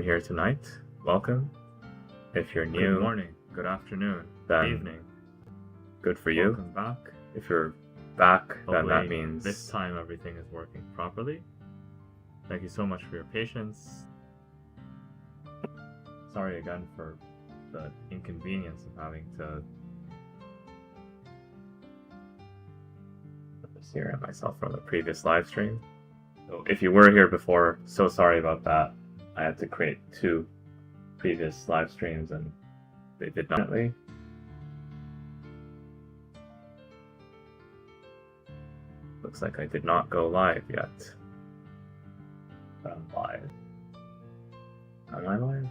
here tonight, welcome. If you're new, good morning, good afternoon, good evening. Good for you. Welcome back. If you're back, then that means this time everything is working properly. Thank you so much for your patience. Sorry again for the inconvenience of having to stare at myself from the previous live stream. So if you were here before, so sorry about that. I had to create 2 previous live streams and they did not. Looks like I did not go live yet. But I'm live. Am I live?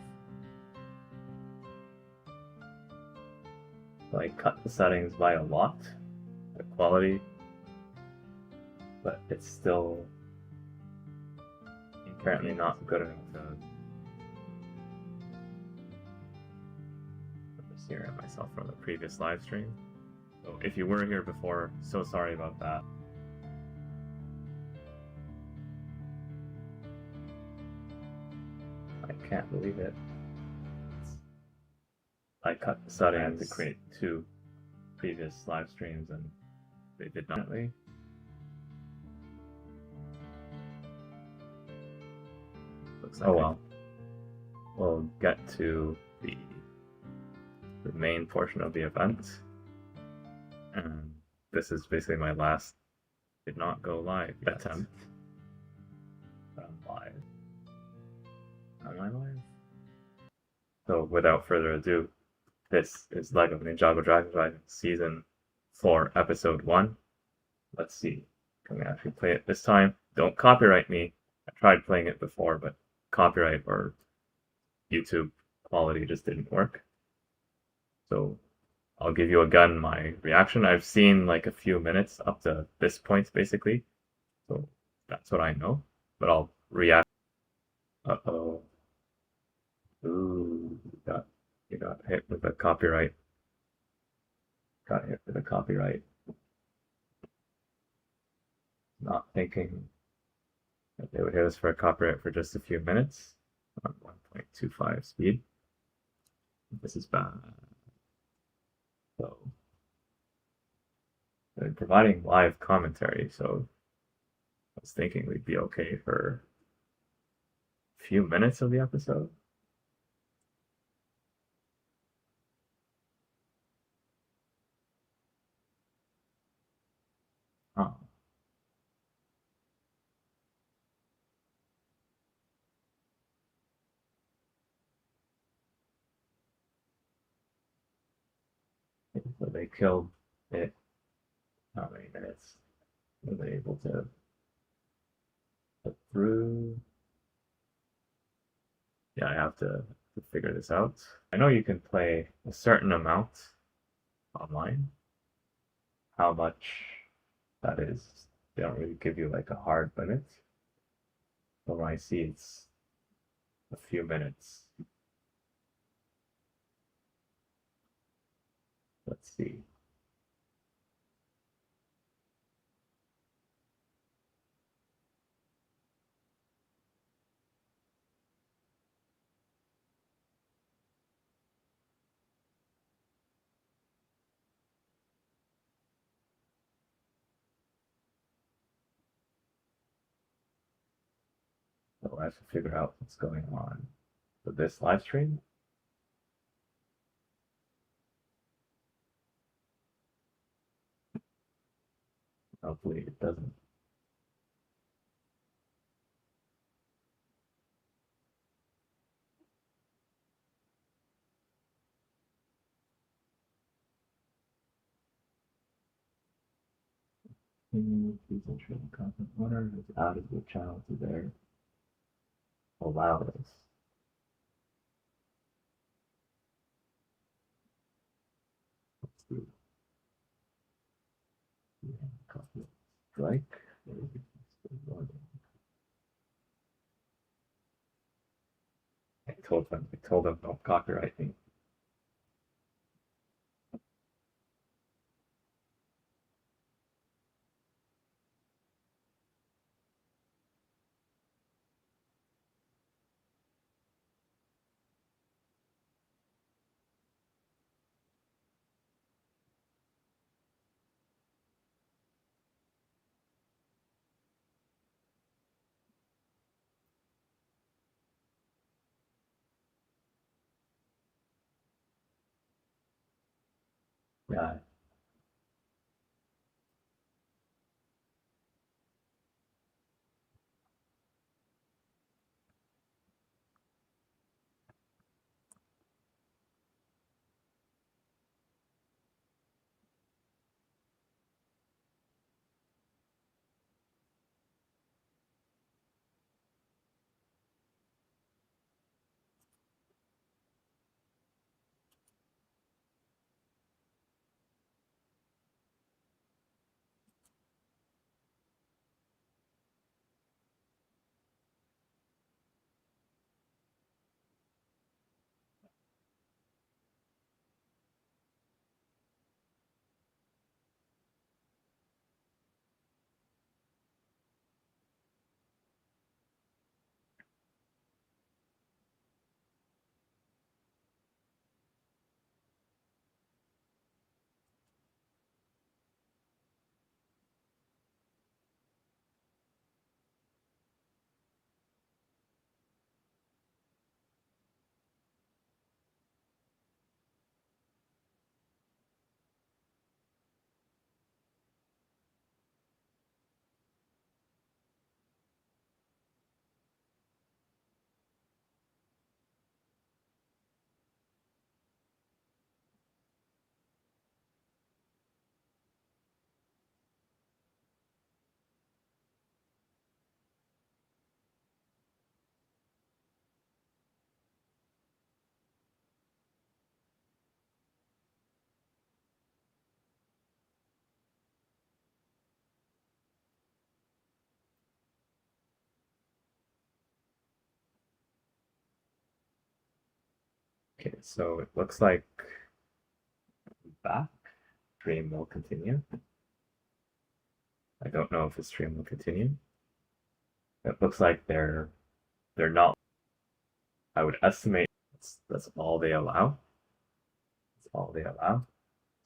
So I cut the settings by a lot, the quality, but it's still apparently not good enough to stare at myself from the previous live stream. So if you were here before, so sorry about that. I can't believe it. I cut the settings to create 2 previous live streams and they did not. Looks like well. We'll get to the main portion of the event. And this is basically my last did not go live attempt. But I'm live. Am I live? So without further ado, this is LEGO Ninjago Dragons Rising Season 4, Episode 1. Let's see. Can we actually play it this time? Don't copyright me. I tried playing it before, but copyright or YouTube quality just didn't work. So I'll give you again my reaction. I've seen like a few minutes up to this point, basically. So that's what I know. But I'll react. Uh-oh. Ooh, you got hit with a copyright. Got hit with a copyright. Not thinking that they would hit us for a copyright for just a few minutes on 1.25 speed. This is bad. So they're providing live commentary, so I was thinking we'd be okay for a few minutes of the episode. Oh. So they killed it. How many minutes were they able to put through? Yeah, I have to figure this out. I know you can play a certain amount online. How much that is, they don't really give you like a hard limit. But when I see it's a few minutes. Let's see. So I have to figure out what's going on with this live stream. Hopefully it doesn't. Please ensure the content owner has added your channel to their allow this. Let's see. Copy strike. I told them don't copyright me. guy. Okay, so it looks like back stream will continue. I don't know if the stream will continue. It looks like they're not. I would estimate that's all they allow. That's all they allow.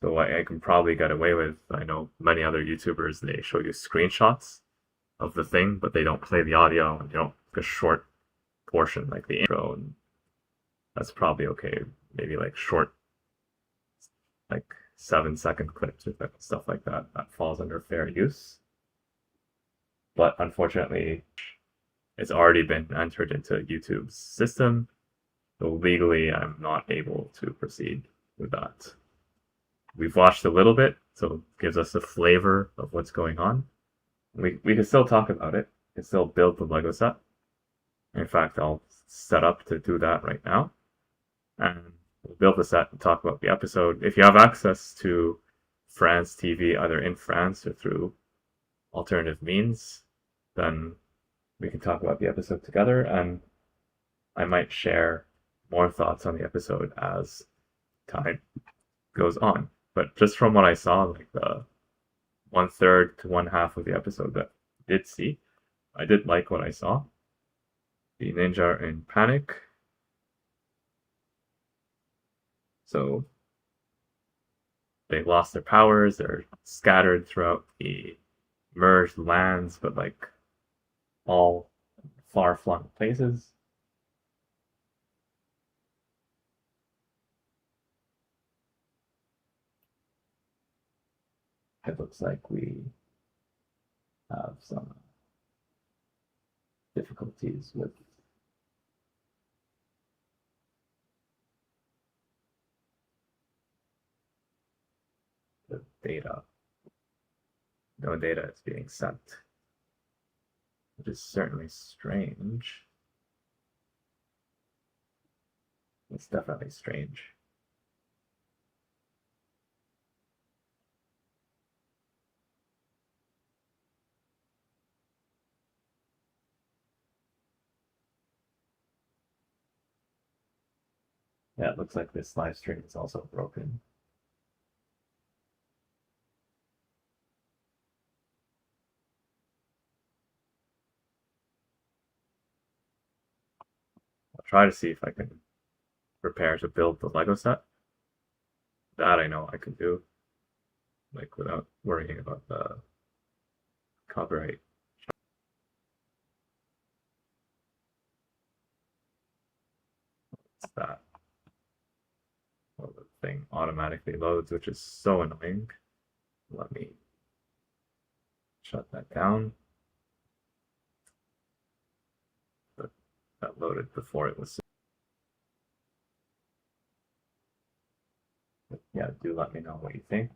So I can probably get away with. I know many other YouTubers, they show you screenshots of the thing, but they don't play the audio. A short portion like the intro, and that's probably okay. Maybe like short, like 7-second clips or stuff like that. That falls under fair use. But unfortunately, it's already been entered into YouTube's system, so legally I'm not able to proceed with that. We've watched a little bit, so it gives us a flavor of what's going on. We can still talk about it. We can still build the Lego set. In fact, I'll set up to do that right now. And we'll build the set and talk about the episode. If you have access to France TV, either in France or through alternative means, then we can talk about the episode together, and I might share more thoughts on the episode as time goes on. But just from what I saw, like the 1/3 to 1/2 of the episode that I did see, I did like what I saw. The ninja are in panic. So they lost their powers, they're scattered throughout the merged lands, but like all far flung places. It looks like we have some difficulties with the data. No data is being sent, which is certainly strange. It's definitely strange. Yeah, it looks like this live stream is also broken. I'll try to see if I can prepare to build the Lego set. That I know I can do, like without worrying about the copyright. What's that? Oh, the thing automatically loads, which is so annoying. Let me shut that down. But that loaded before it was. But yeah, do let me know what you think.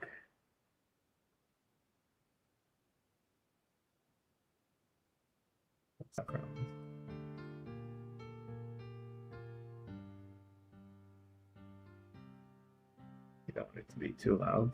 Background. You don't want it to be too loud.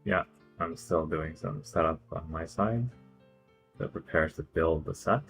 Yeah, I'm still doing some setup on my side that prepares to build the set.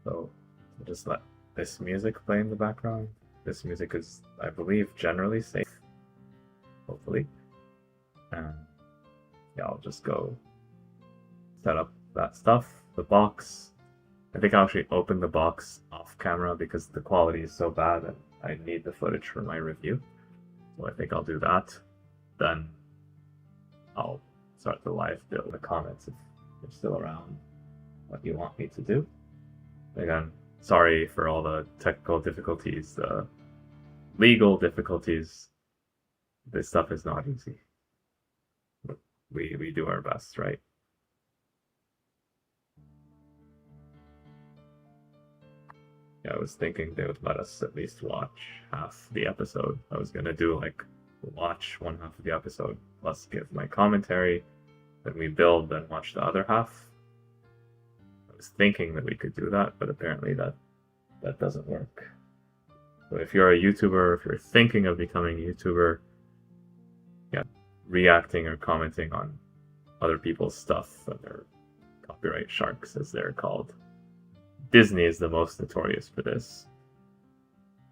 So just let this music play in the background. This music is, I believe, generally safe, hopefully. And yeah, I'll just go set up that stuff. The box, I think I'll actually open the box off camera because the quality is so bad and I need the footage for my review. So I think I'll do that. Then I'll start the live build. In the comments if you're still around what you want me to do. Again, sorry for all the technical difficulties, the legal difficulties. This stuff is not easy. But we do our best, right? Yeah, I was thinking they would let us at least watch half the episode. I was gonna do like watch one half of the episode plus give my commentary, then we build, then watch the other half. I was thinking that we could do that, but apparently that doesn't work. So if you're a YouTuber, if you're thinking of becoming a YouTuber, yeah, reacting or commenting on other people's stuff, and they're copyright sharks as they're called. Disney is the most notorious for this,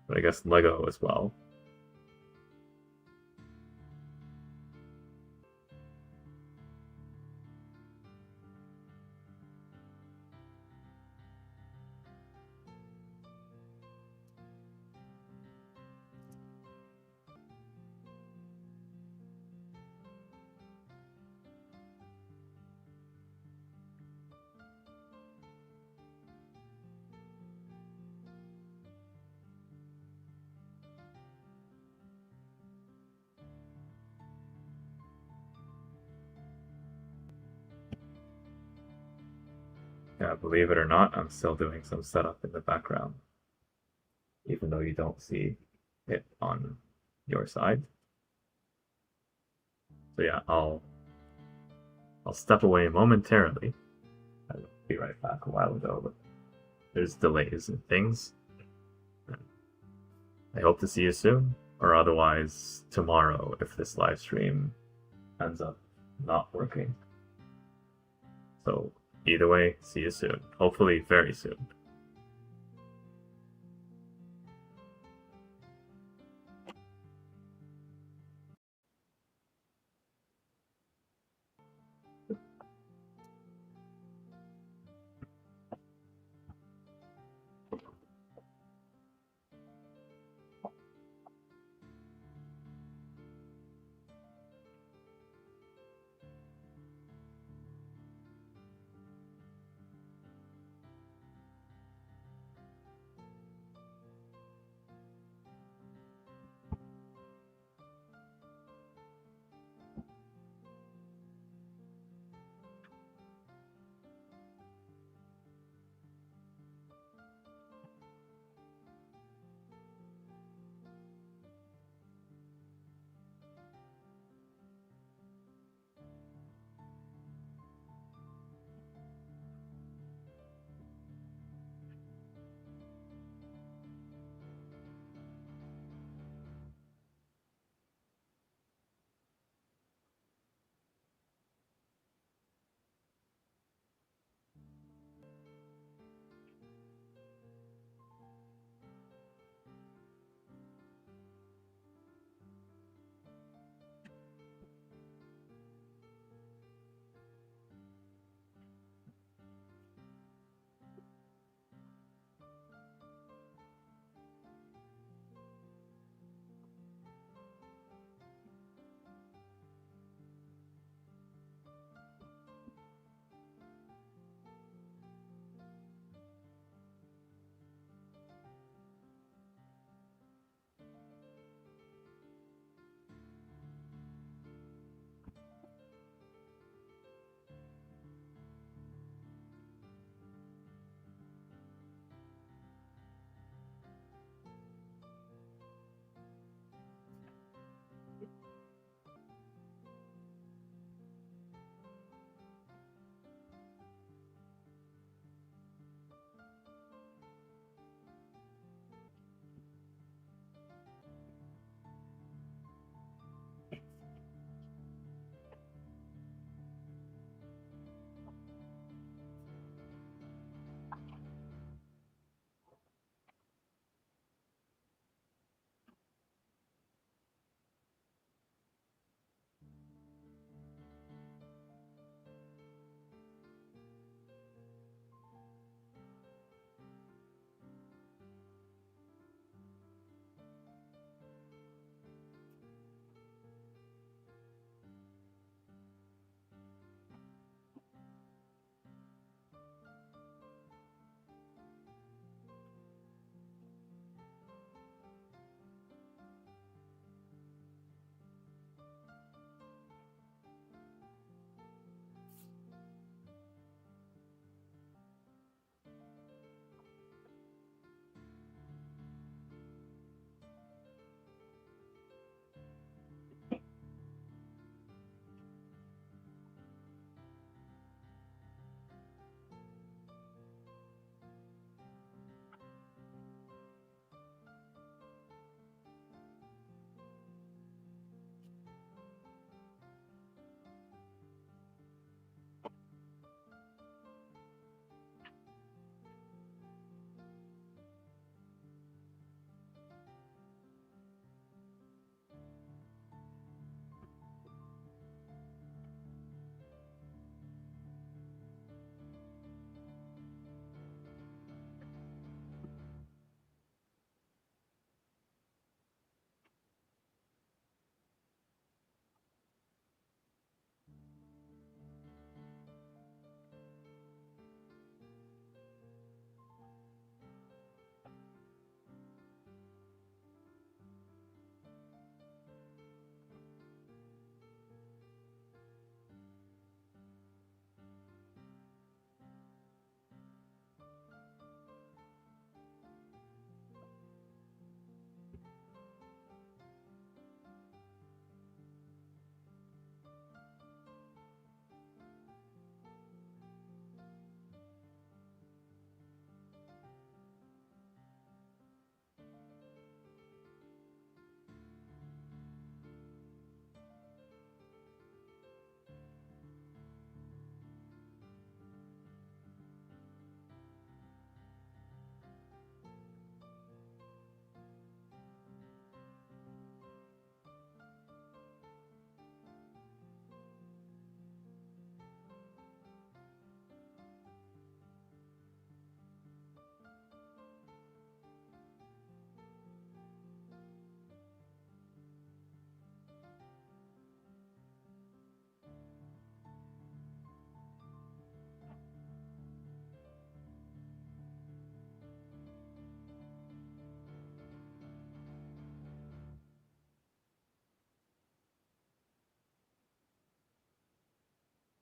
but I guess Lego as well. Yeah, believe it or not, I'm still doing some setup in the background, even though you don't see it on your side. So yeah, I'll step away momentarily. I'll be right back a while ago, but there's delays and things. I hope to see you soon, or otherwise tomorrow if this live stream ends up not working. So either way, see you soon. Hopefully very soon.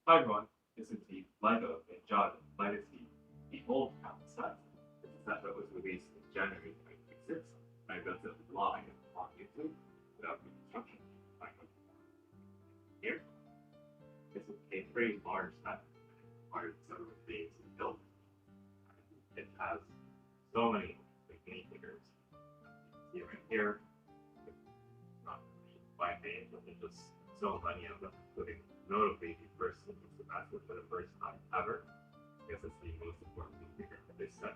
Hi everyone, this is the LEGO Ninjago Legacy, the old count set. This is a set that was released in January 2026. I built it live on YouTube without instruction. Here, this is a very large set, required several days to build. It has so many minifigures. See right here, not by name, but there's just so many of them, including notably the first semester for the first time ever. I guess it's the most important figure of this set.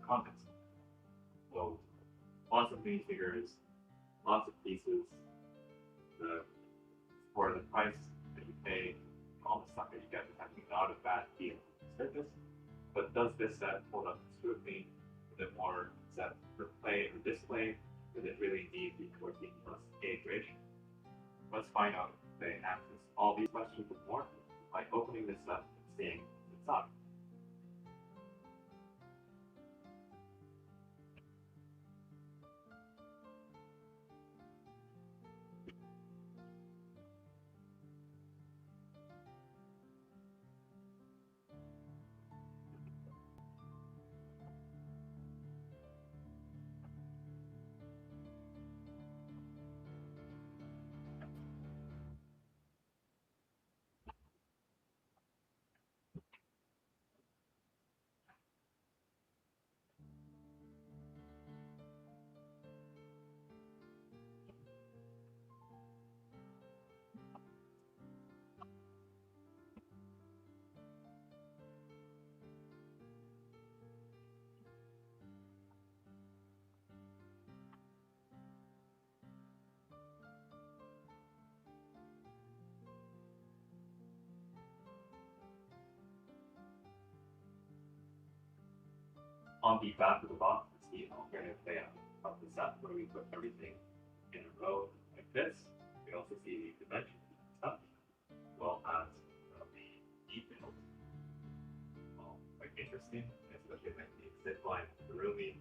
Comments. Well, lots of minifigures, lots of pieces. For the price that you pay, all the stuff that you get is actually not a bad deal on the surface. But does this set hold up to scrutiny? Is it more set for play or display? Does it really need the 14 plus age ratio? Let's find out if they answer all these questions and more by opening this up and seeing what's inside. On the back of the box, it's the alternative layout of the set where we put everything in a row like this. We also see the dimensions stuff, as well as the details. All quite interesting, especially like the zip line, the rooming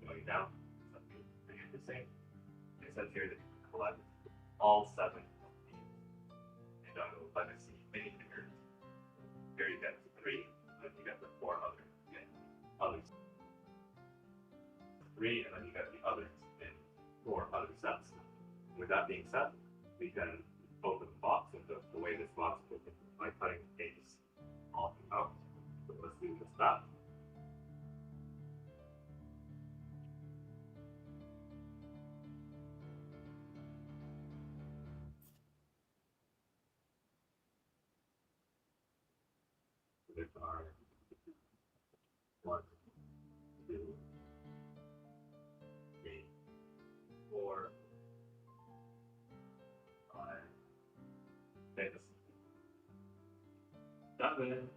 going down. Something pretty interesting. It says here that you can collect all 7 of these Ninjago Legacy minifigures. Here you get 3, and then you get the 4 others. And then you got the others in 4 other sets. With that being said, we can open the box, and the way this box is open by cutting the pages all out. So let's do just that. There are 1, 2, 3, 4, 5, 6, 7,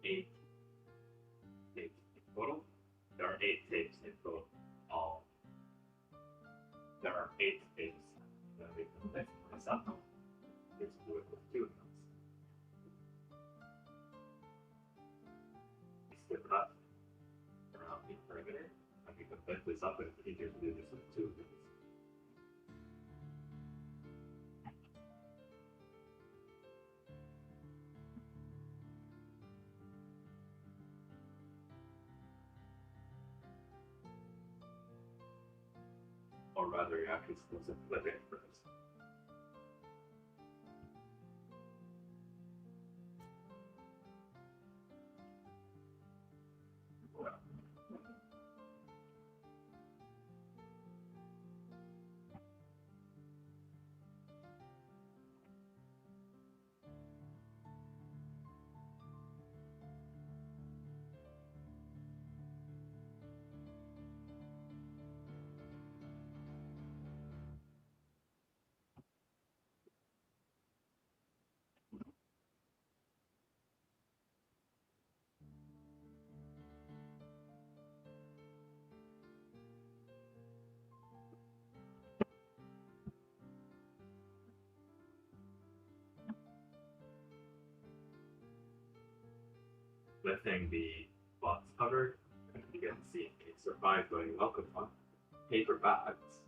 8 tapes in total. There are 8 tapes in total. There are 8 tapes that we can mix this up. Let's do it with 2 of them. We skip it up around the perimeter, and we can lift this up, and it's easier to do this with 2 of them. Or rather, you're actually supposed to flip it first. Lifting the box cover, and you can see a surprise going welcome on paper bags.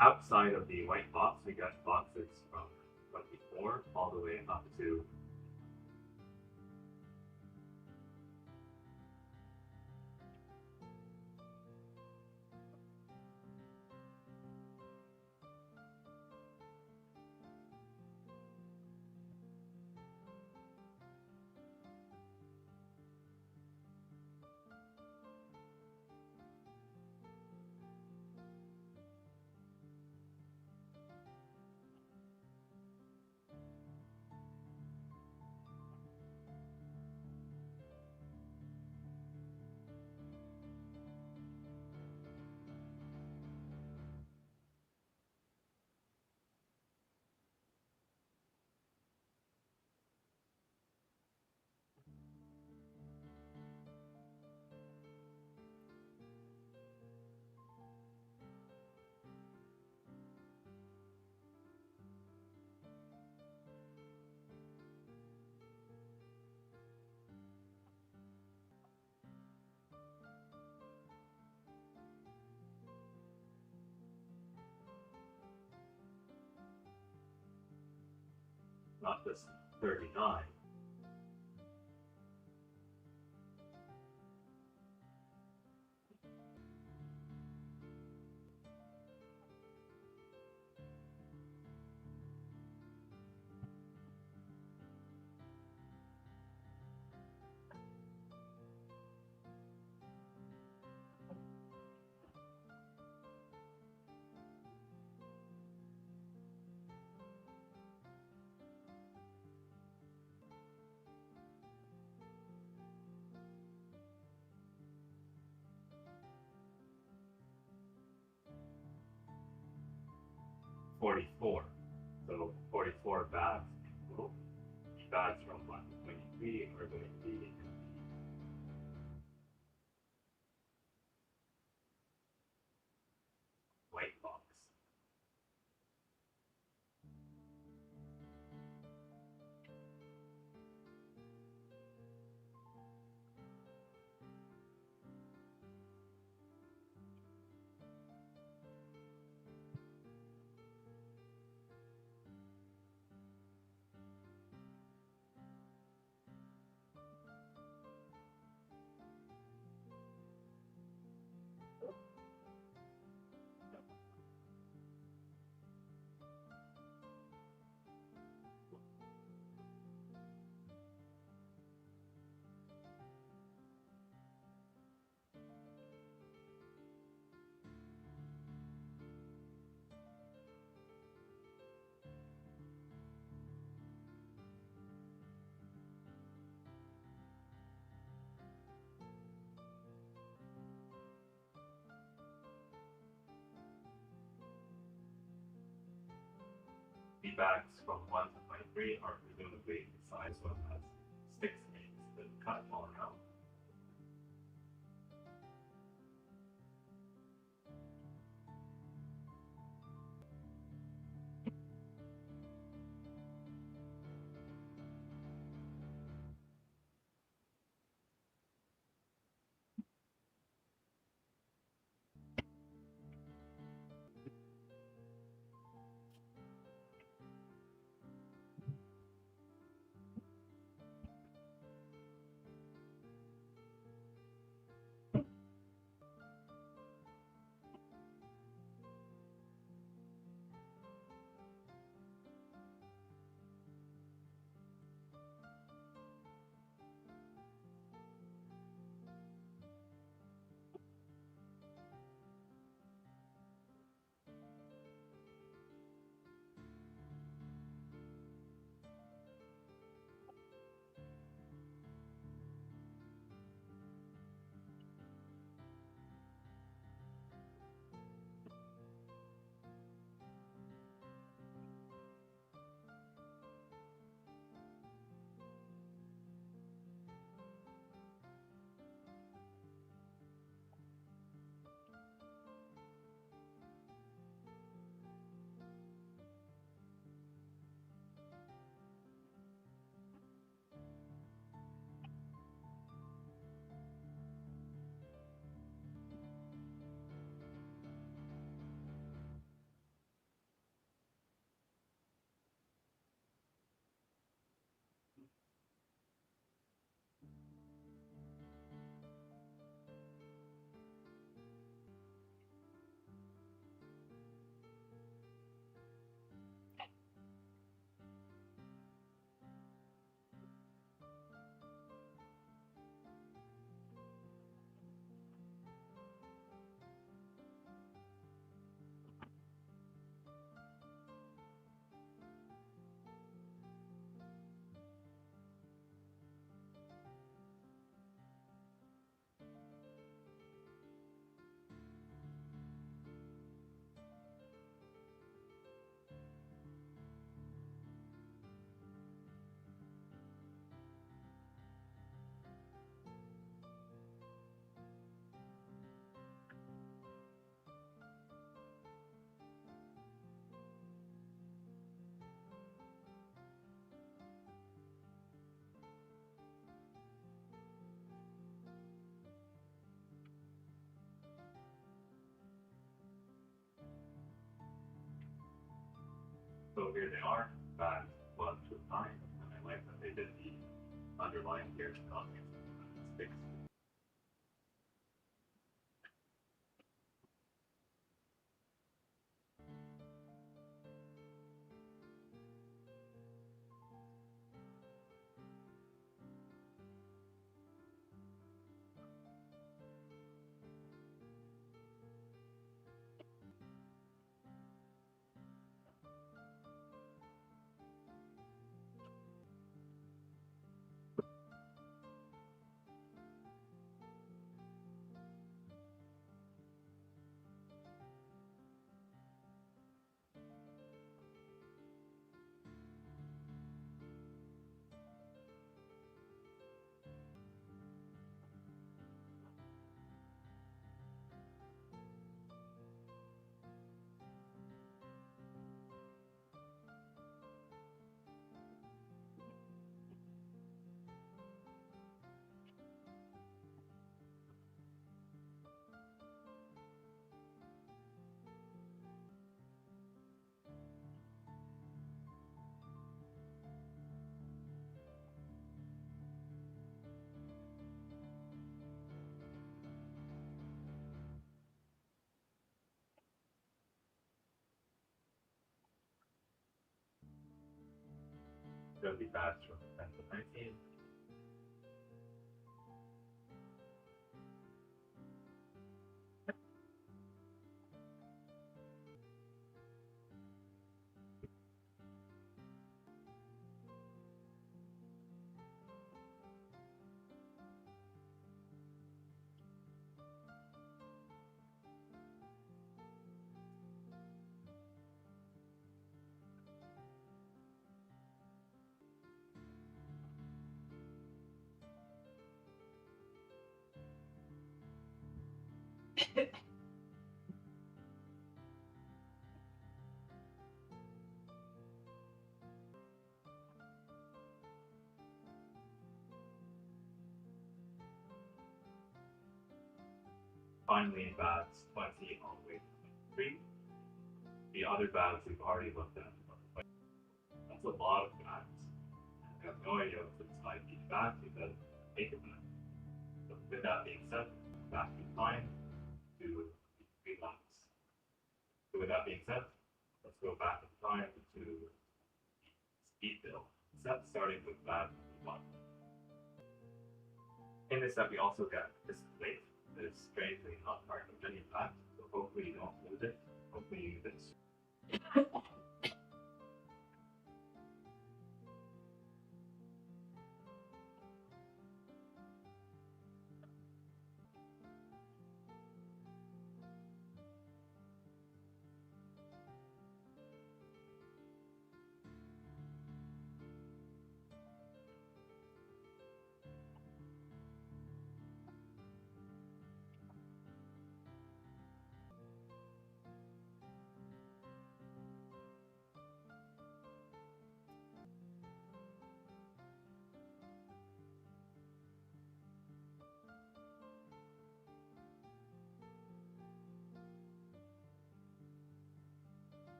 outside of the white box, we got boxes from 24 all the way up to 39. $44. So 44 bags. Well, bags from 123 are going to be in the white box. The bags from 1 to 23 are presumably the size one has sticks in it that cut all around. So here they are, back 1 to 9, and I like that they did the underlying here to not fix. Gonna be fast from 10 to 19. Finally, in bats 20 all the way to 23. The other bats we've already looked at. That's a lot of bats. I have no idea what it's like each bat because I hate them. So with that being said, back in time to relax. So with that being said, let's go back in time to speed build. Set starting with bat 1. In this set, we also get this plate that is strangely not part of any bat, so hopefully you don't lose it. Hopefully you use it.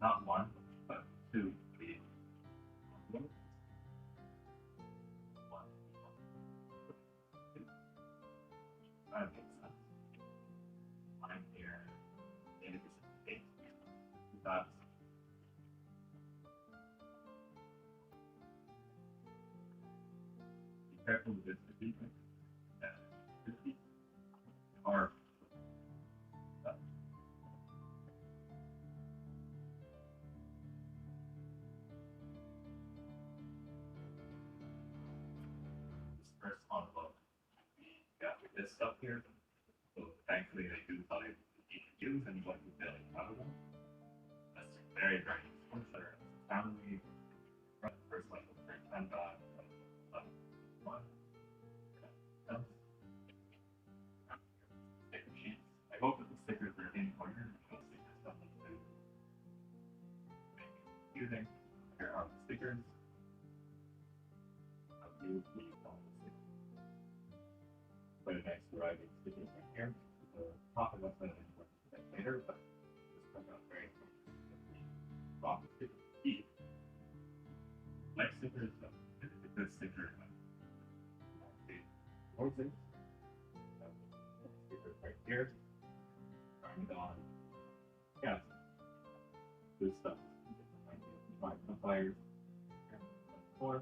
Not 1, but 2. One, 2. That makes sense. I'm here. Maybe this is 8. That's be careful with this defense. Or this stuff here. So thankfully they do tell you what you can use and what you feel out of them. That's very, very useful for family, first level, and one. Sticker sheets. I hope that the stickers are in order. Stickers something to make using. Here are the stickers. Quite a nice variety of stickers right here. The top of that later, but this comes out very rock sticker key. Like stickers, this sticker horses. Stickers right here. And on, yeah, good stuff. Fires. Four.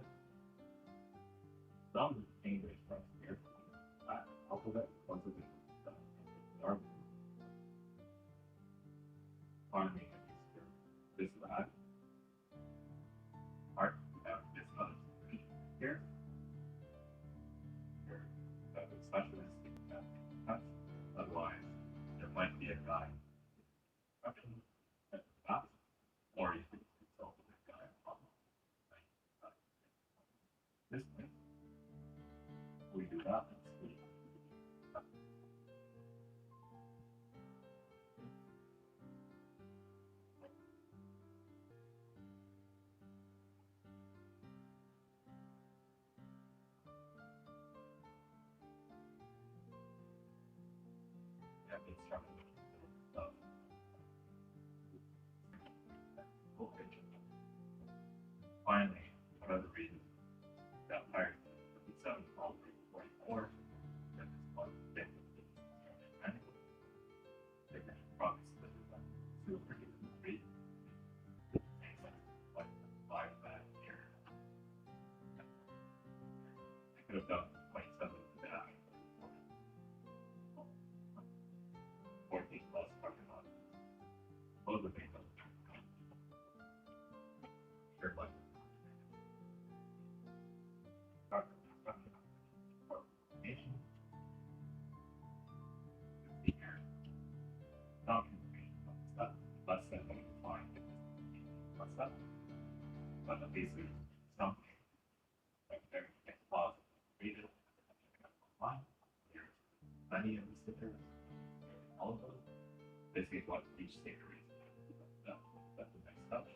Some English from here. Alphabet, once again, dark. Farming, this lad. Art, this one here. Here, specialist, otherwise, there might be a guy. Or you can consult with a guy on this way. We do that. Finally, one of the reasons that hired 57 called 44 that is one thing and they can probably split it up to a pretty good rate. Like 5 back here. I could have done 27 back. 14 plus parking lot. Both of them. Sure, like. Less than what you find. What's that? But basically, something like there you can pause, read it, online. There's many of the stickers, all of those. Basically, what each sticker is. That's the next step.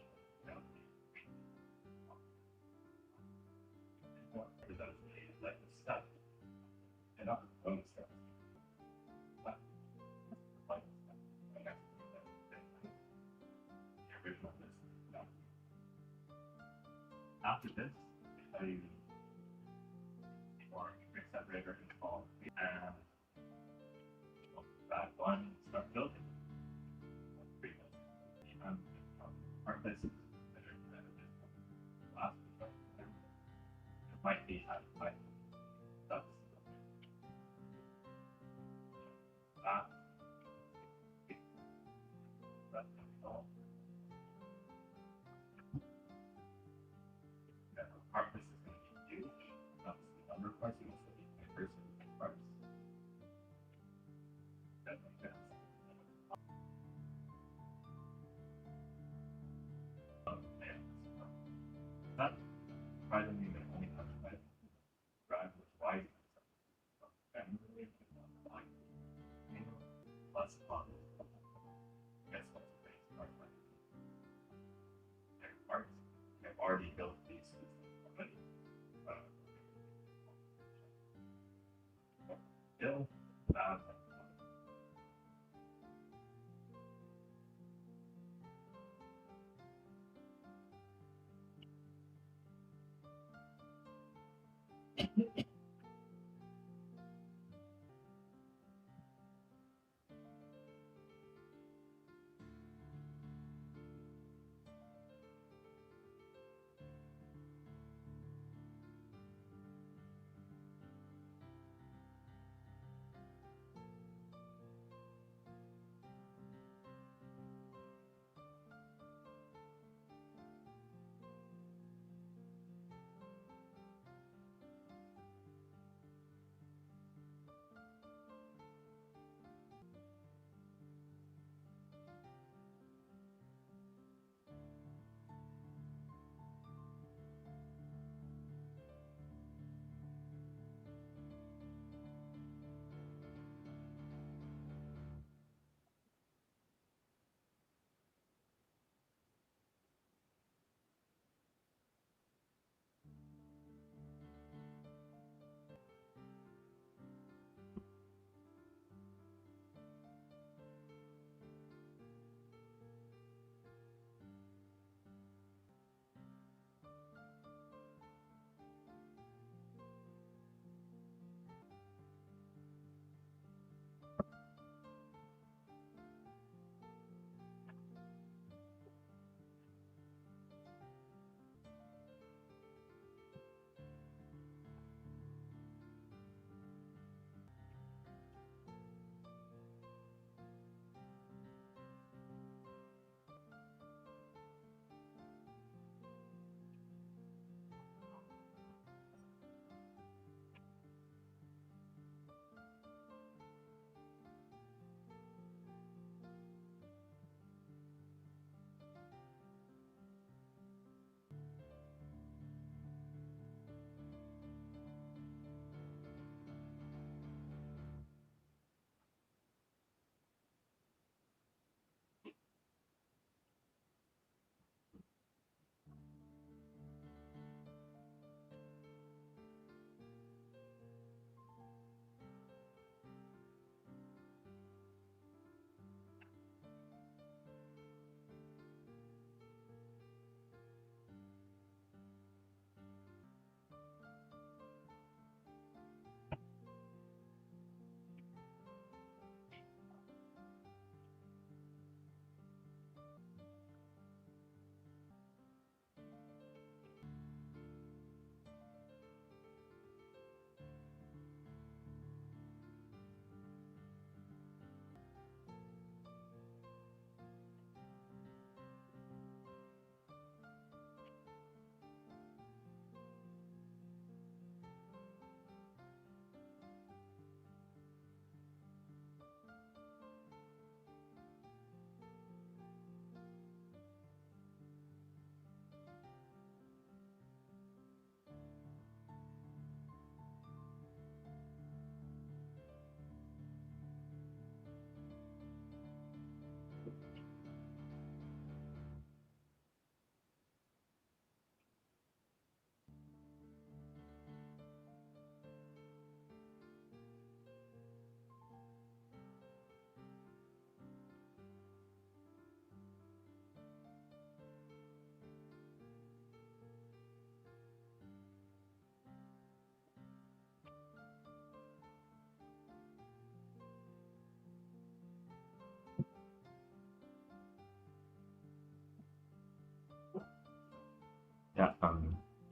Like the step. And not the bonus step. After this, I or mix that river and fall and that one start building. And our places that are last it might be at like that's that that's all. Our place is going to be huge. That's the number of parts. You also need my person parts. That makes sense. That surprisingly they only have to drive with wide family less fun. Guess what's the base part like? Their parts. They've already built these already. Still bad.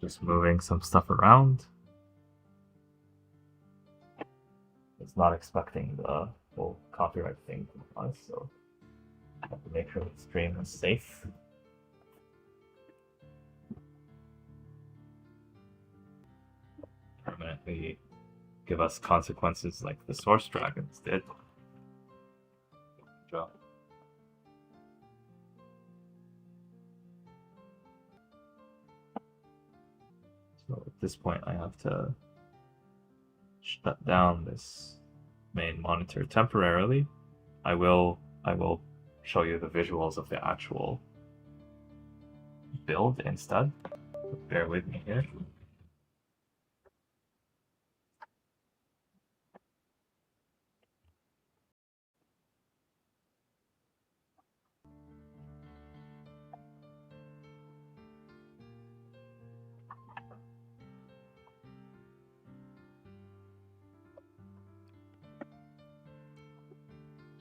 Just moving some stuff around. It's not expecting the whole copyright thing from us, so I have to make sure the stream is safe. Permanently give us consequences like the source dragons did. Good job. So at this point I have to shut down this main monitor temporarily. I will show you the visuals of the actual build instead. Bear with me here.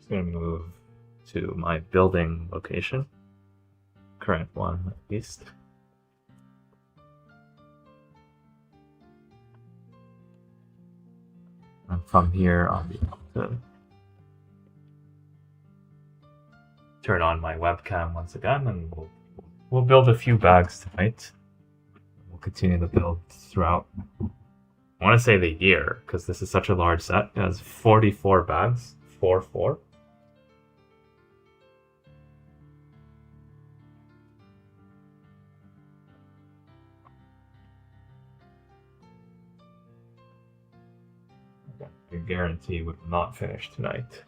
Going to move to my building location, current one at least. And from here, I'll be able to turn on my webcam once again, and we'll build a few bags tonight. We'll continue to build throughout. I want to say the year because this is such a large set. It has 44 bags, 4-4. I guarantee we will not finish tonight.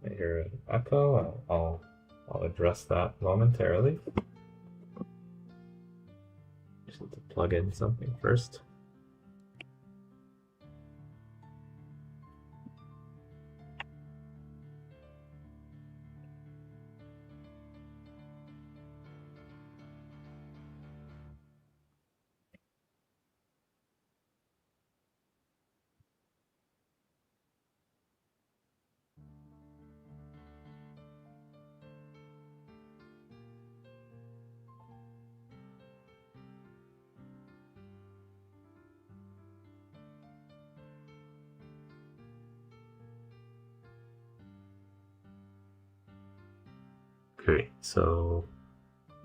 I hear an echo. I'll address that momentarily. Just need to plug in something first. Okay, so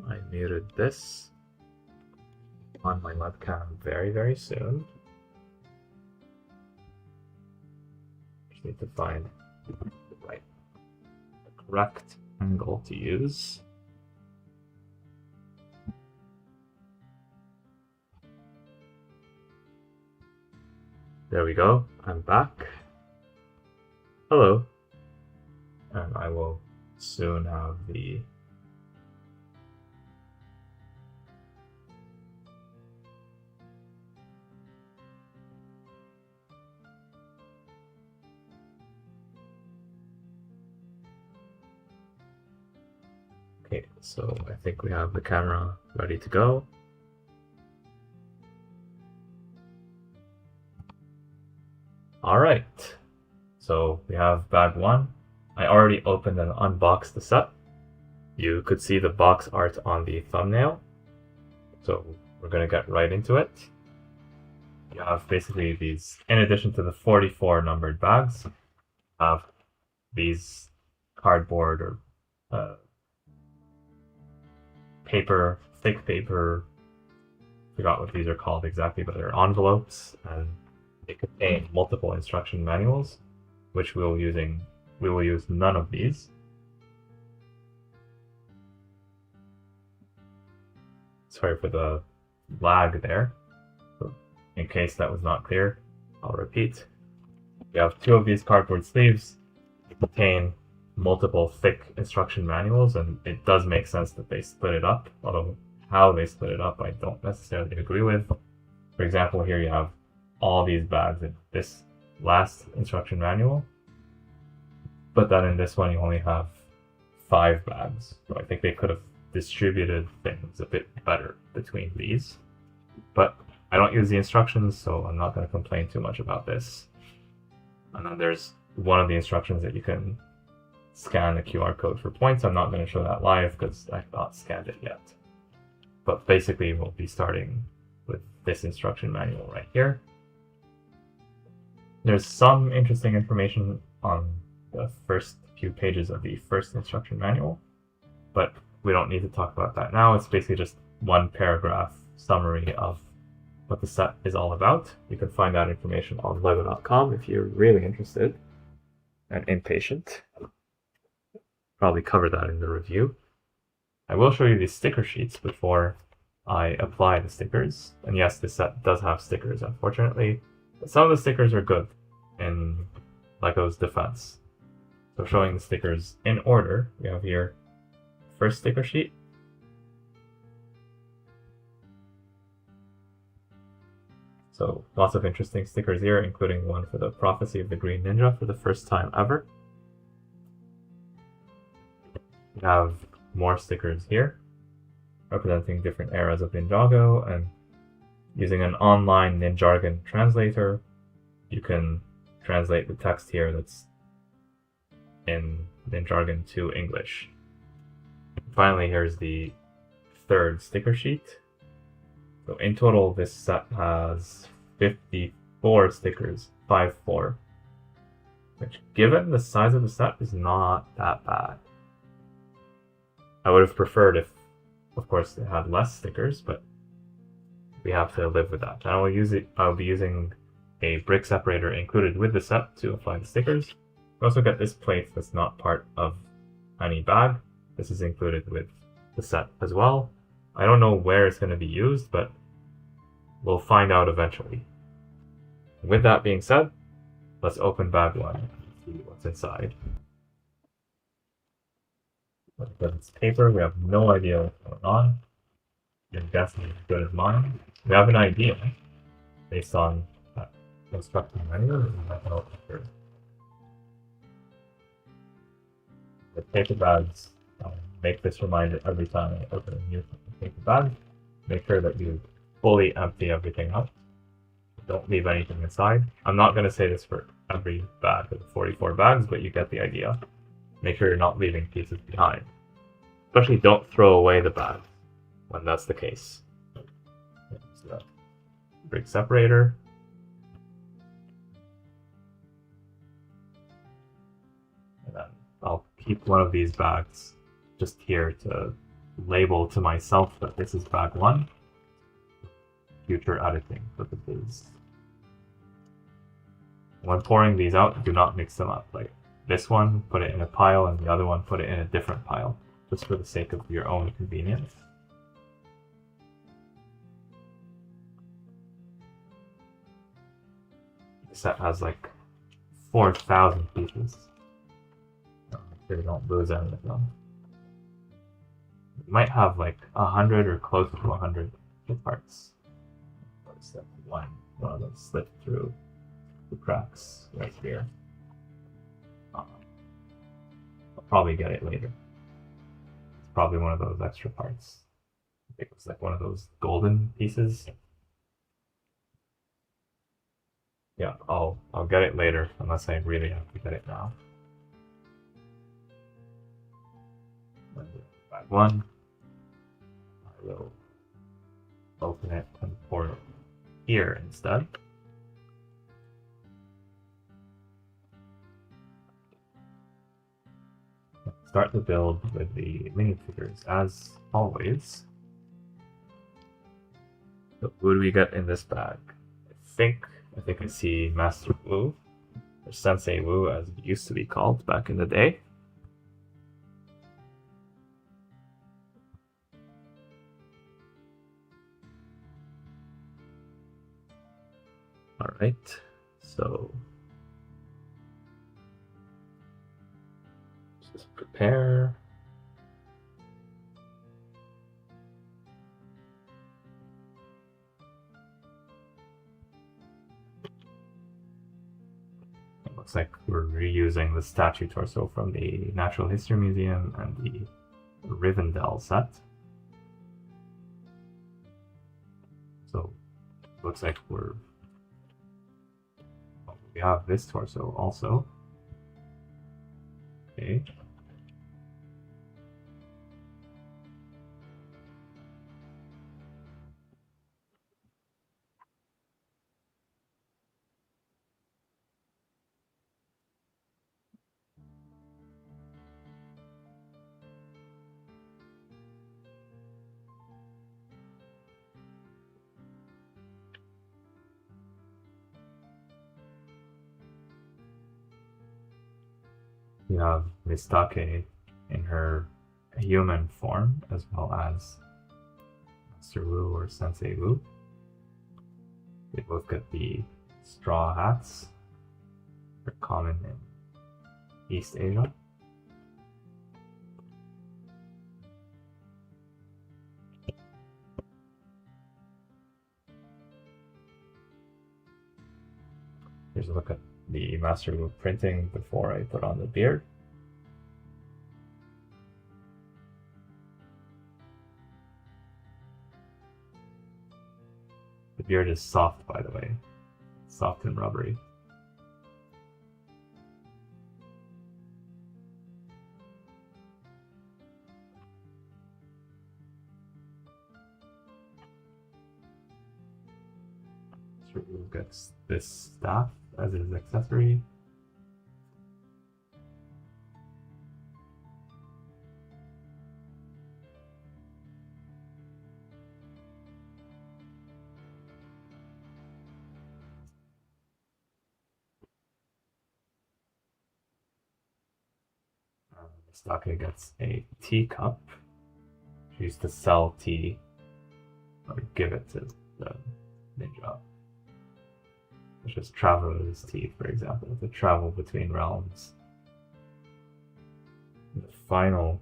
I muted this on my webcam very soon. Just need to find the correct angle to use. There we go, I'm back. Hello. And I will soon have the Okay, so I think we have the camera ready to go. Alright, so we have bag 1. I already opened and unboxed the set. You could see the box art on the thumbnail. So we're going to get right into it. You have basically these, in addition to the 44 numbered bags, you have these cardboard or paper, thick paper, forgot what these are called exactly, but they're envelopes, and they contain multiple instruction manuals, which we will use none of these. Sorry for the lag there. So in case that was not clear, I'll repeat. We have 2 of these cardboard sleeves. They contain multiple thick instruction manuals, and it does make sense that they split it up, although how they split it up I don't necessarily agree with. For example, here you have all these bags in this last instruction manual, but then in this one you only have 5 bags. So I think they could have distributed things a bit better between these. But I don't use the instructions, so I'm not going to complain too much about this. And then there's one of the instructions that you can scan the QR code for points. I'm not going to show that live because I've not scanned it yet. But basically, we'll be starting with this instruction manual right here. There's some interesting information on the first few pages of the first instruction manual, but we don't need to talk about that now. It's basically just one paragraph summary of what the set is all about. You can find that information on lego.com if you're really interested and impatient. Probably cover that in the review. I will show you these sticker sheets before I apply the stickers. And yes, this set does have stickers, unfortunately. But some of the stickers are good in Lego's defense. So showing the stickers in order, we have here first sticker sheet. So lots of interesting stickers here, including one for the Prophecy of the Green Ninja for the first time ever. We have more stickers here, representing different eras of Ninjago, and using an online Ninjago translator, you can translate the text here that's in Ninjago to English. Finally, here's the third sticker sheet. So in total, this set has 54 stickers, 54, which given the size of the set is not that bad. I would have preferred if, of course, it had less stickers, but we have to live with that. And I'll be using a brick separator included with the set to apply the stickers. We also get this plate that's not part of any bag. This is included with the set as well. I don't know where it's going to be used, but we'll find out eventually. With that being said, let's open bag one and see what's inside. Because it's paper, we have no idea what's going on. Your guess is as good as mine. We have an idea based on that instruction manual. The paper bags make this reminder every time I open a new paper bag. Make sure that you fully empty everything out. Don't leave anything inside. I'm not going to say this for every bag of the 44 bags, but you get the idea. Make sure you're not leaving pieces behind. Especially don't throw away the bags when that's the case. So that brick separator. And then I'll keep one of these bags just here to label to myself that this is bag one. Future editing purposes. When pouring these out, do not mix them up. Like this one, put it in a pile, and the other one, put it in a different pile, just for the sake of your own convenience. The set has like 4,000 pieces. Make sure you don't lose any of them. You might have like 100 or close to 100 parts. Step one of them slipped through the cracks right here. I'll probably get it later. It's probably one of those extra parts. I think it was like one of those golden pieces. Yeah, I'll get it later unless I really have to get it now. Bag one. I will open it and pour it here instead. Start the build with the minifigures as always. So who do we get in this bag? I think I see Master Wu, or Sensei Wu as it used to be called back in the day. Alright, so just prepare. It looks like we're reusing the statue torso from the Natural History Museum and the Rivendell set. So it looks like we have this torso also. Okay, You have Mistake in her human form, as well as Master Wu or Sensei Wu. They both get the straw hats. They're common in East Asia. Here's a look at the Master Wu printing before I put on the beard. The beard is soft, by the way. Soft and rubbery. So Wu gets this staff as his accessory. Mistake gets a teacup. She used to sell tea or give it to the ninja. Such as traveler's tea, for example, to travel between realms. The final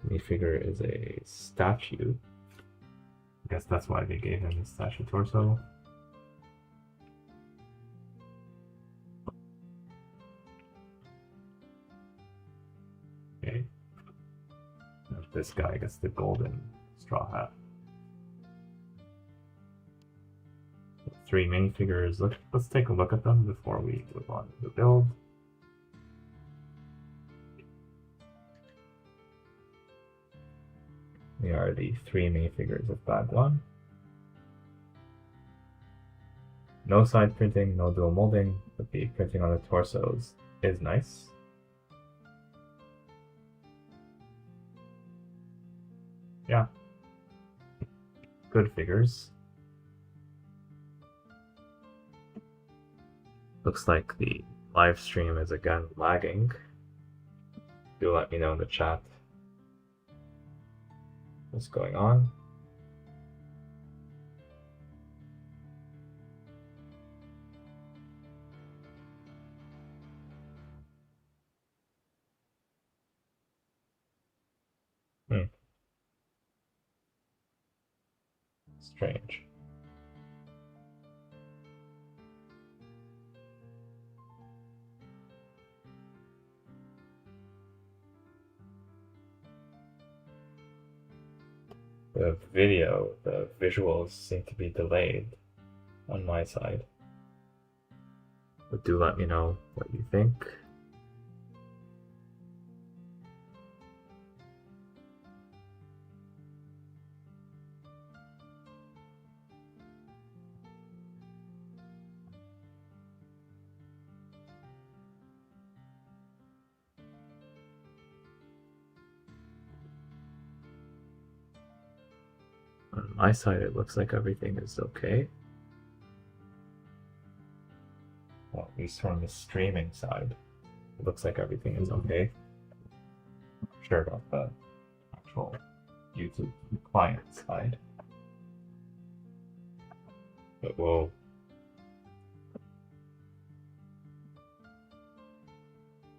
minifigure is a statue. I guess that's why they gave him the statue torso. Okay. And this guy gets the golden straw hat. 3 minifigures. Let's take a look at them before we move on to the build. They are the 3 minifigures of Bag 1. No side printing, no dual molding, but the printing on the torsos is nice. Yeah. Good figures. Looks like the live stream is again lagging. Do let me know in the chat what's going on. Strange. The video, the visuals seem to be delayed on my side. But do let me know what you think. On my side, it looks like everything is okay. Well, at least from the streaming side, it looks like everything is okay. I'm not sure about the actual YouTube client side. But we'll...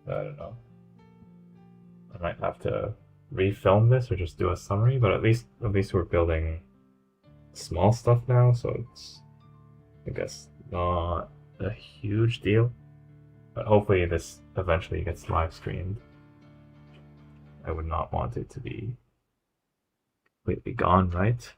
I don't know. I might have to refilm this or just do a summary, but at least we're building small stuff now, so it's, I guess, not a huge deal. But hopefully this eventually gets live streamed. I would not want it to be completely gone, right?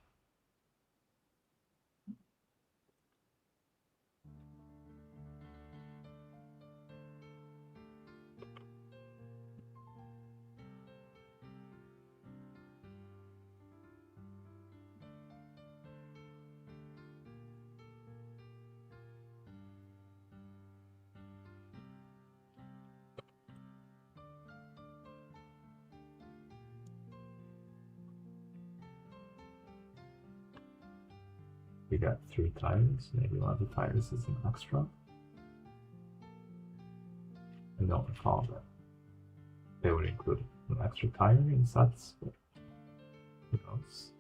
We got 3 tires, maybe one of the tires is an extra. I don't recall that. they would include some extra tiring sets, but who knows?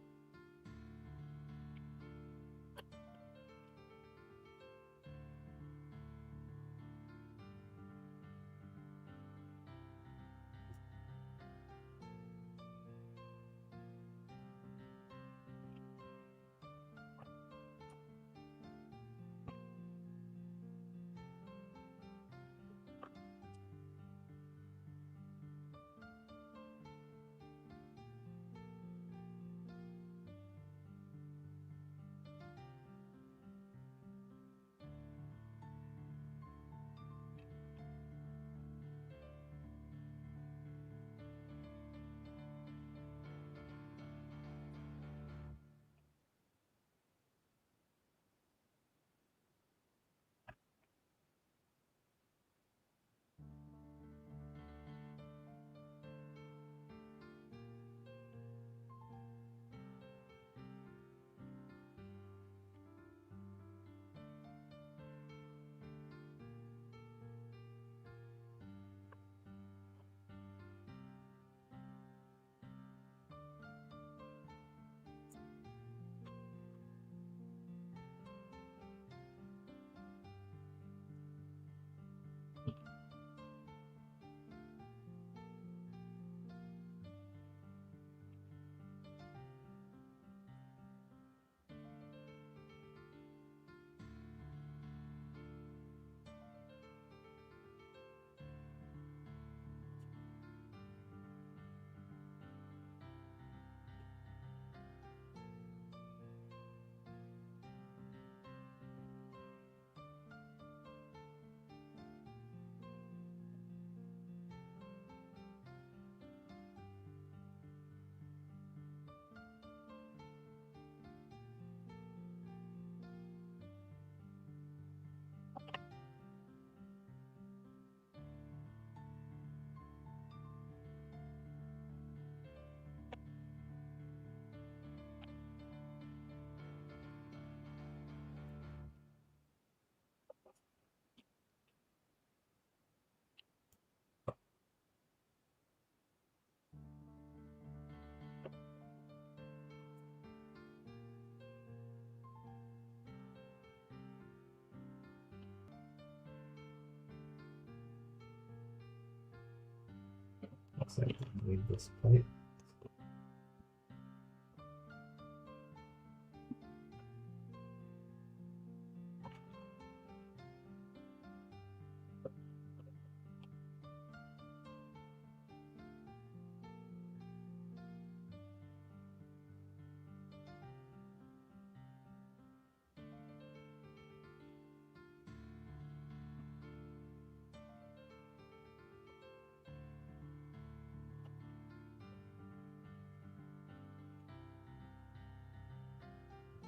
Looks like I need this plate.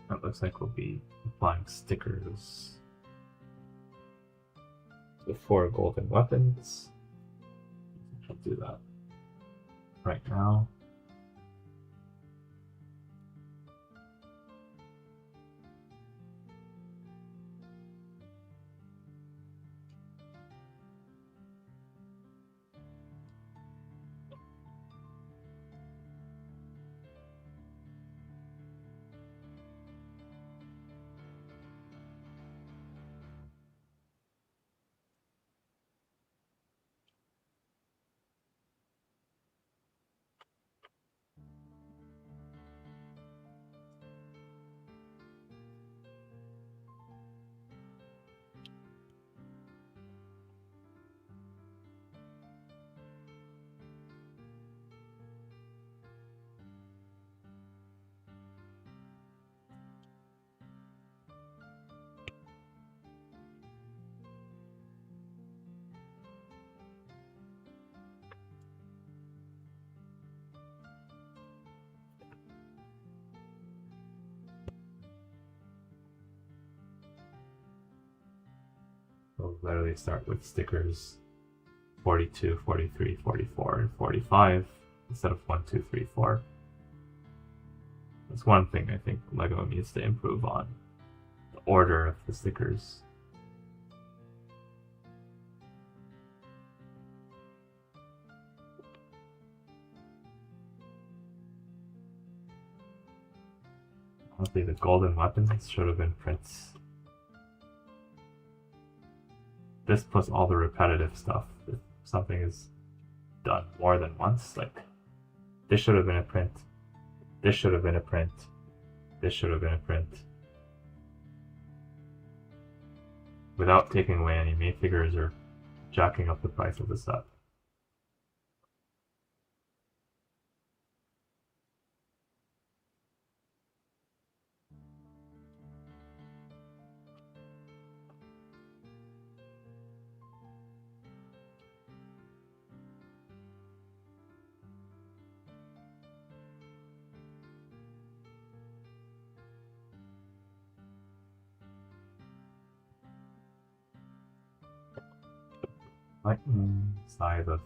That looks like we'll be applying stickers to 4 golden weapons. I'll do that right now. We'll literally start with stickers 42, 43, 44, and 45 instead of 1, 2, 3, 4. That's one thing I think LEGO needs to improve on. The order of the stickers. Honestly, the golden weapons should have been prints. This plus all the repetitive stuff. If something is done more than once, like this should have been a print. This should have been a print. This should have been a print. Without taking away any main figures or jacking up the price of the set. Lightning, Scythe of...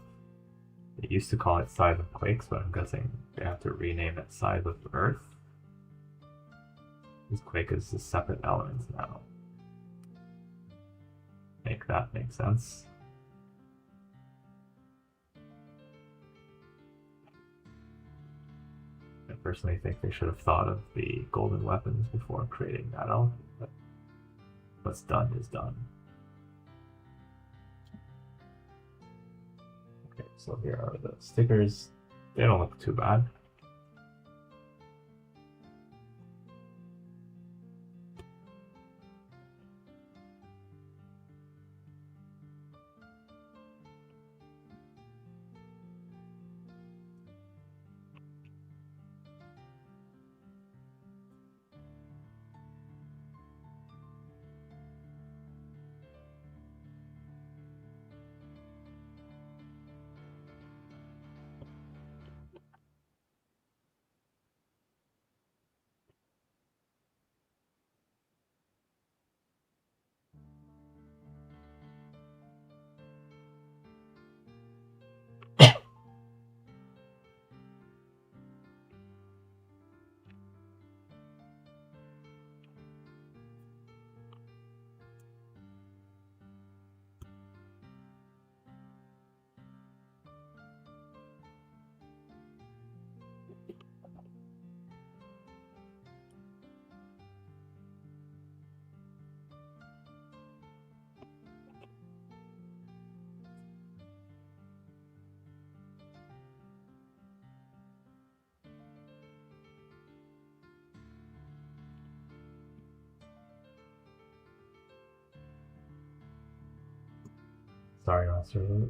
They used to call it Scythe of Quakes, but I'm guessing they have to rename it Scythe of Earth. This Quake is a separate element now. Make that make sense. I personally think they should have thought of the golden weapons before creating that element, but what's done is done. Okay, so here are the stickers. They don't look too bad. Sorry, Master.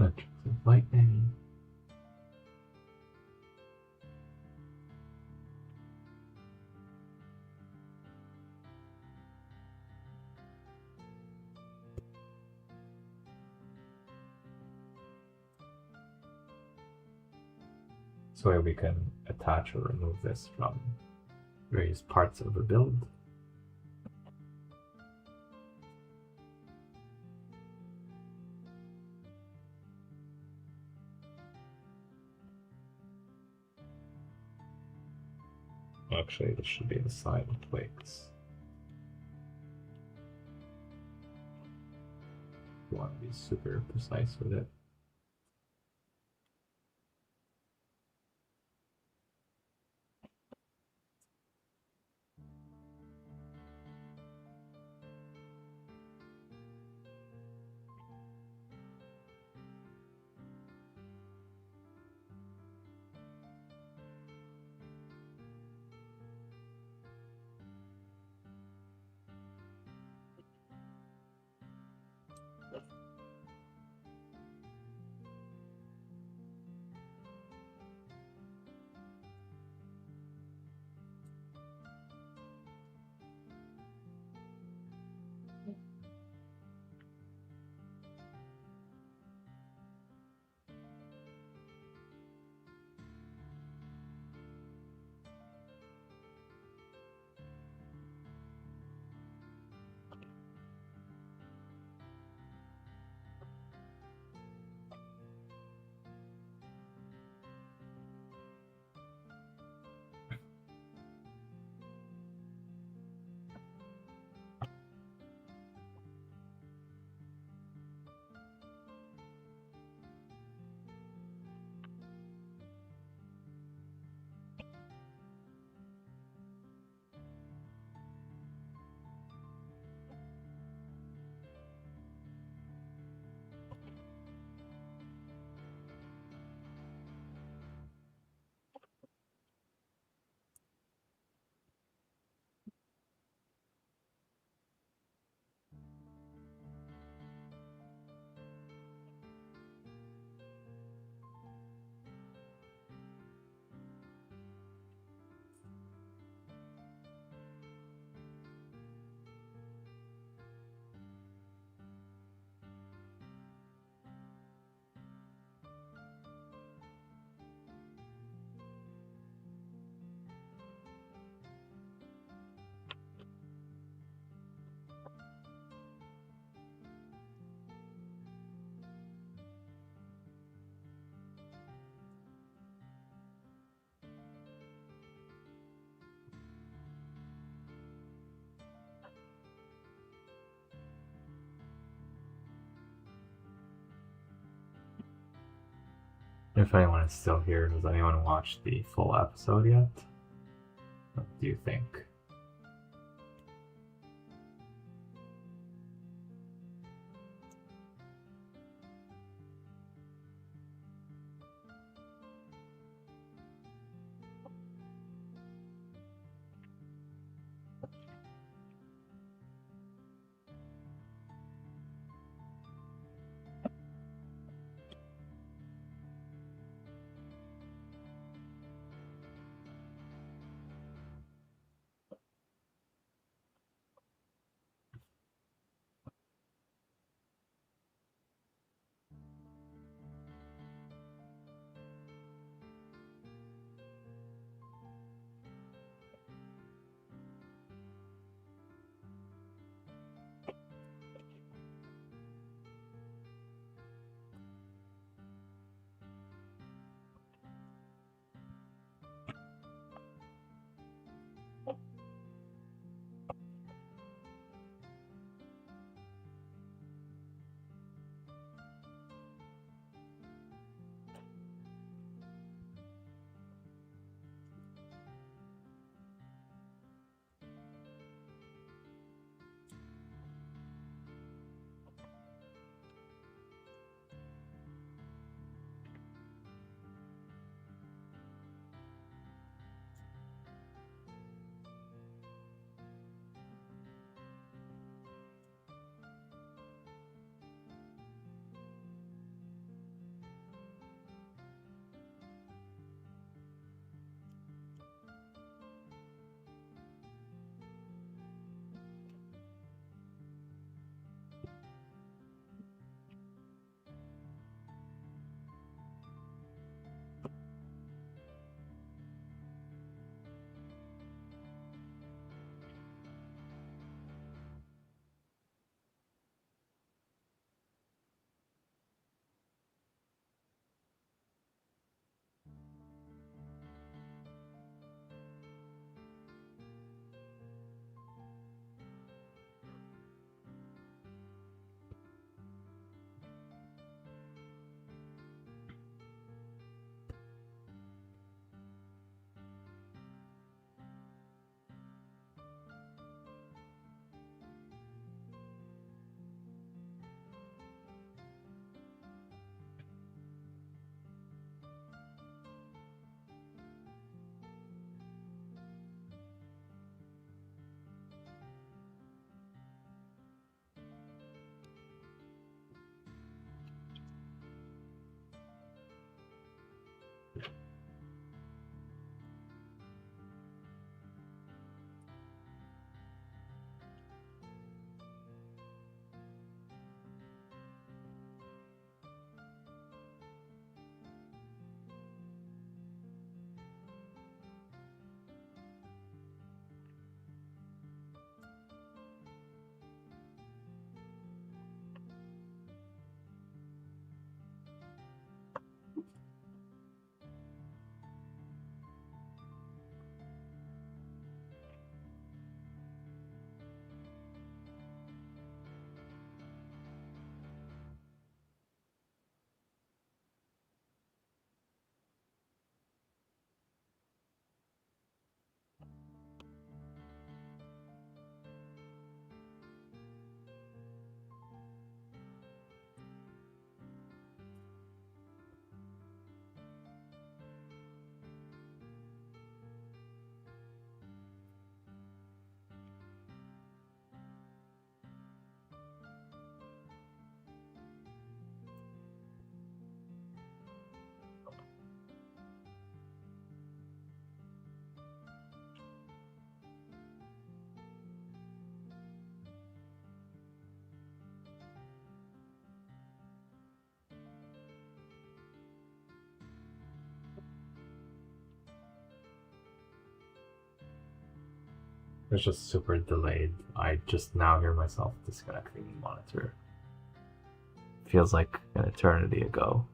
Electric lightning. So we can attach or remove this from various parts of the build. Actually, this should be the side plates. You want to be super precise with it. If anyone is still here, does anyone watch the full episode yet? What do you think? It's just super delayed. I just now hear myself disconnecting the monitor. Feels like an eternity ago.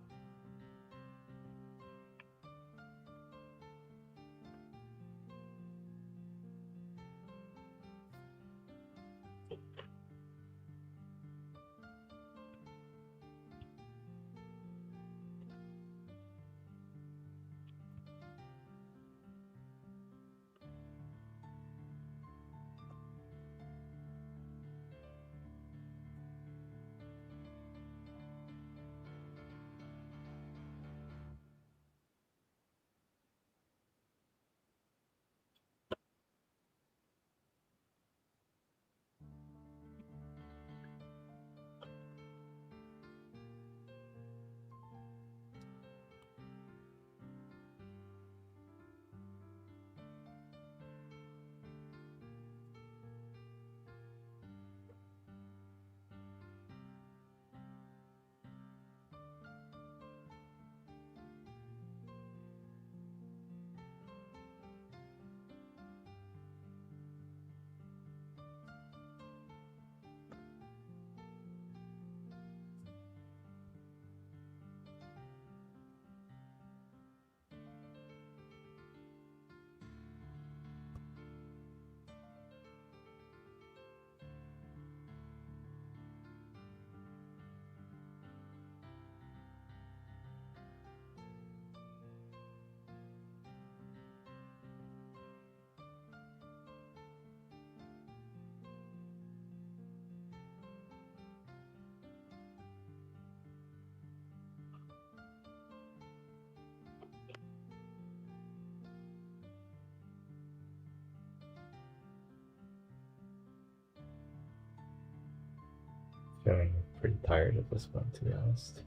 Feeling pretty tired at this point, to be honest.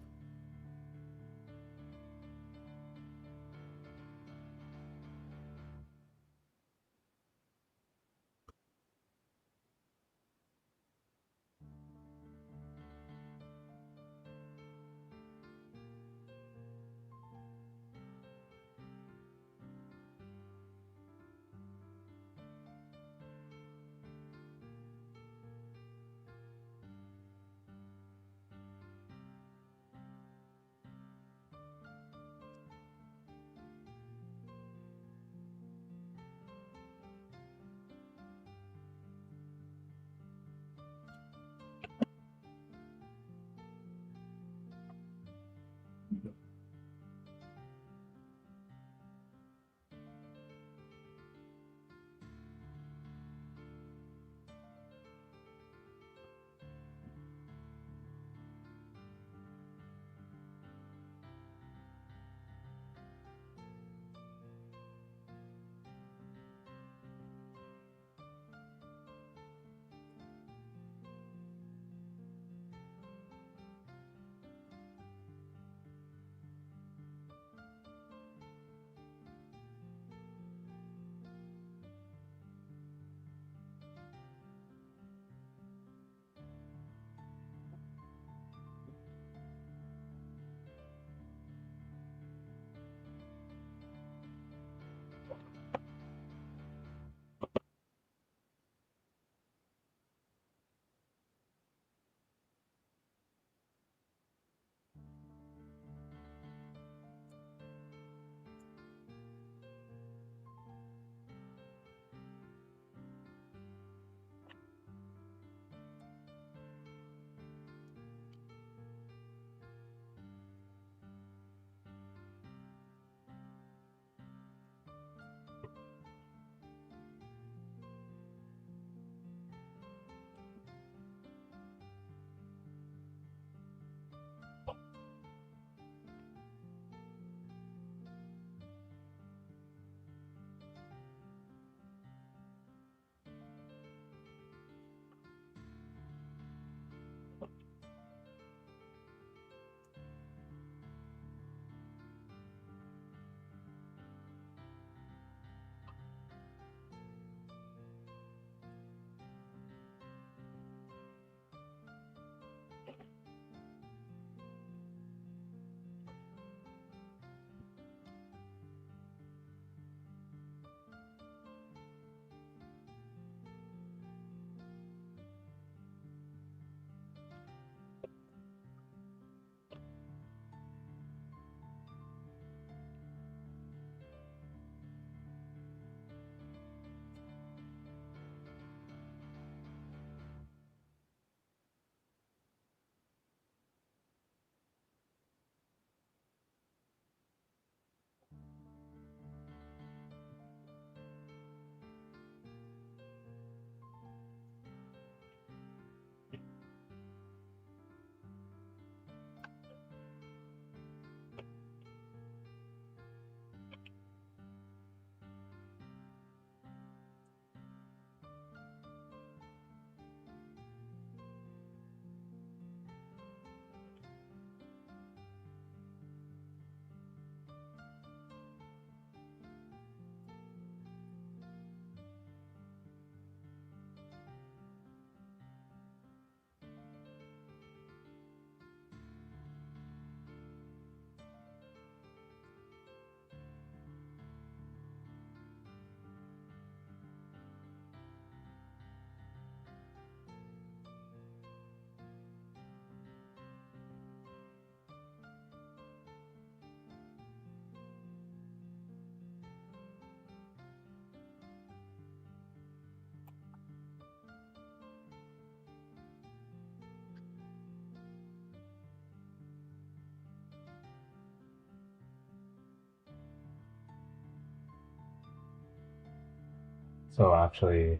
So actually,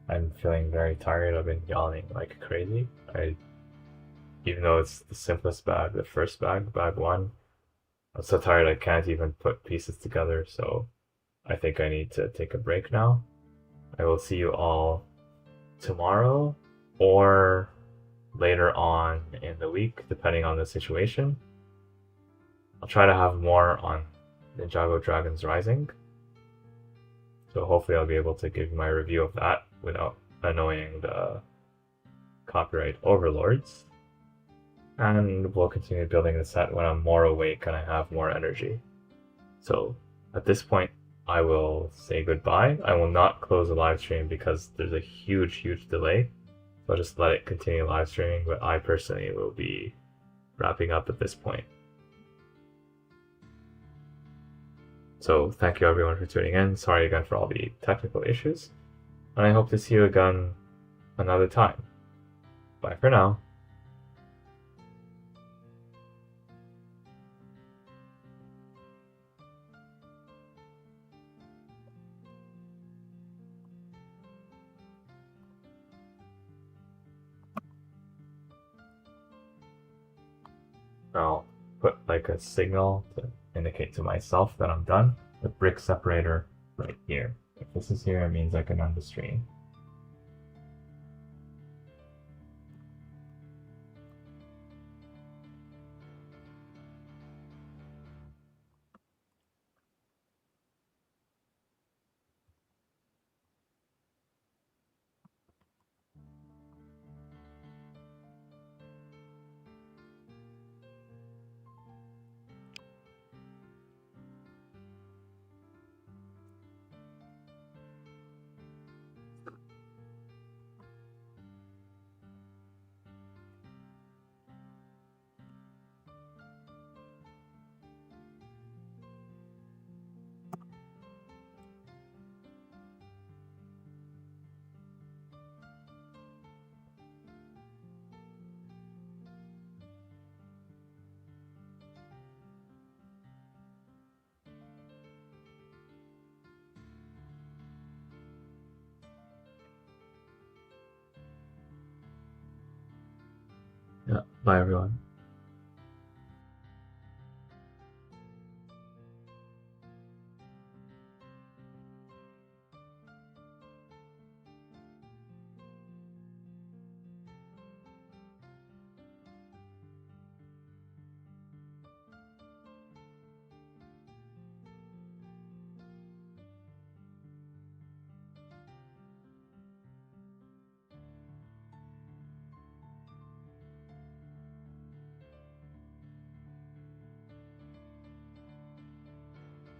I'm feeling very tired. I've been yawning like crazy. Even though it's the simplest bag, the first bag, bag one, I'm so tired I can't even put pieces together. So I think I need to take a break now. I will see you all tomorrow or later on in the week, depending on the situation. I'll try to have more on Ninjago Dragons Rising. So hopefully I'll be able to give my review of that without annoying the copyright overlords. And we'll continue building the set when I'm more awake and I have more energy. So at this point, I will say goodbye. I will not close the live stream because there's a huge delay. So I'll just let it continue live streaming, but I personally will be wrapping up at this point. So thank you everyone for tuning in. Sorry again for all the technical issues. And I hope to see you again another time. Bye for now. I'll put like a signal to indicate to myself that I'm done. The brick separator right here. If this is here, it means I can end the stream. Yeah, bye everyone.